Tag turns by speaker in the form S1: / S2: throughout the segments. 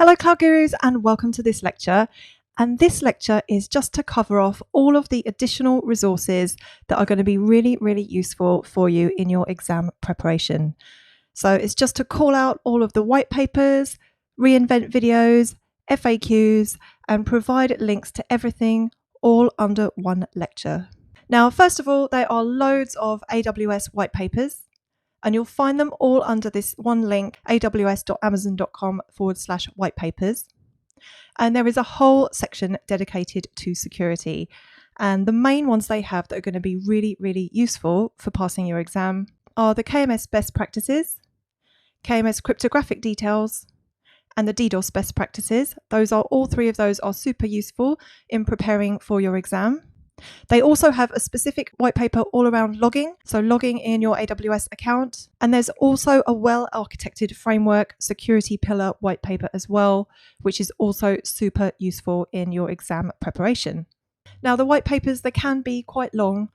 S1: Hello Cloud Gurus and welcome to this lecture. And this lecture is just to cover off all of the additional resources that are going to be really useful for you in your exam preparation. So it's just to call out all of the white papers, reInvent videos, FAQs, and provide links to everything all under one lecture. Now, first of all, there are loads of AWS white papers. And you'll find them all under this one link, aws.amazon.com/white papers. And there is a whole section dedicated to security. And the main ones they have that are going to be really useful for passing your exam are the KMS best practices, KMS cryptographic details, and the DDoS best practices. All three of those are super useful in preparing for your exam. They also have a specific white paper all around logging, so logging in your AWS account. And there's also a well-architected framework security pillar white paper as well, which is also super useful in your exam preparation. Now, the white papers, they can be quite long.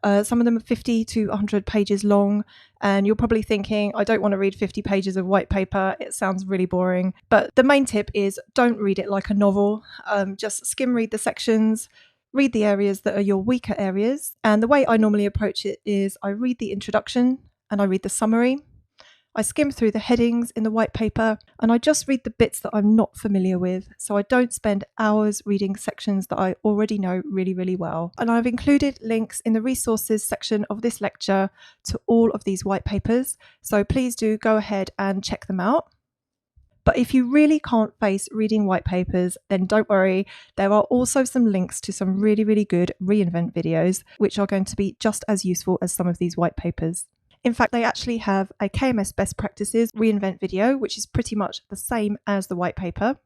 S1: Some of them are 50 to 100 pages long, and you're probably thinking, I don't want to read 50 pages of white paper. It sounds really boring. But the main tip is don't read it like a novel. Just skim read the sections. Read the areas that are your weaker areas. And the way I normally approach it is I read the introduction and I read the summary. I skim through the headings in the white paper and I just read the bits that I'm not familiar with. So I don't spend hours reading sections that I already know really well. And I've included links in the resources section of this lecture to all of these white papers. So please do go ahead and check them out. But if you really can't face reading white papers, then don't worry. There are also some links to some really good reInvent videos, which are going to be just as useful as some of these white papers. In fact, they actually have a KMS best practices reInvent video, which is pretty much the same as the white paper.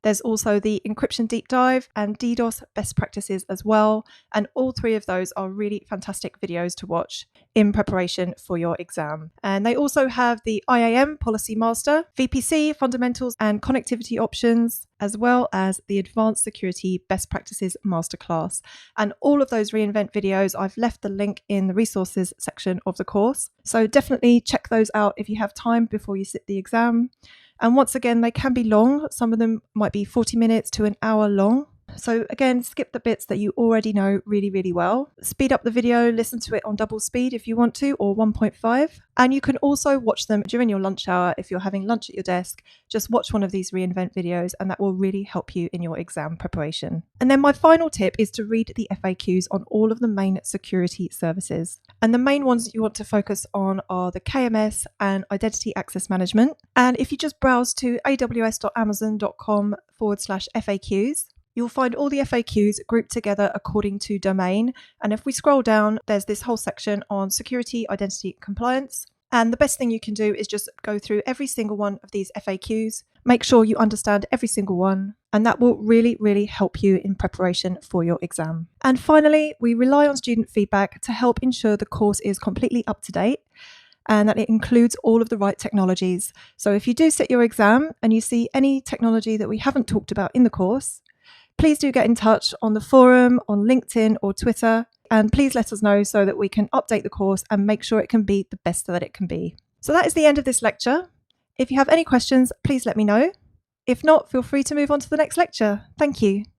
S1: There's also the encryption deep dive and DDoS best practices as well. And all three of those are really fantastic videos to watch in preparation for your exam. And they also have the IAM Policy Master, VPC Fundamentals and Connectivity Options, as well as the Advanced Security Best Practices Masterclass. And all of those reInvent videos, I've left the link in the resources section of the course. So definitely check those out if you have time before you sit the exam. And once again, they can be long. Some of them might be 40 minutes to an hour long. So again, skip the bits that you already know really well. Speed up the video, listen to it on double speed if you want to, or 1.5. And you can also watch them during your lunch hour if you're having lunch at your desk. Just watch one of these reInvent videos and that will really help you in your exam preparation. And then my final tip is to read the FAQs on all of the main security services. And the main ones that you want to focus on are the KMS and Identity Access Management. And if you just browse to aws.amazon.com/FAQs, you'll find all the FAQs grouped together according to domain. And if we scroll down, there's this whole section on security, identity, and compliance. And the best thing you can do is just go through every single one of these FAQs, make sure you understand every single one, and that will really help you in preparation for your exam. And finally, we rely on student feedback to help ensure the course is completely up to date and that it includes all of the right technologies. So if you do sit your exam and you see any technology that we haven't talked about in the course, please do get in touch on the forum, on LinkedIn or Twitter, and please let us know so that we can update the course and make sure it can be the best that it can be. So that is the end of this lecture. If you have any questions, please let me know. If not, feel free to move on to the next lecture. Thank you.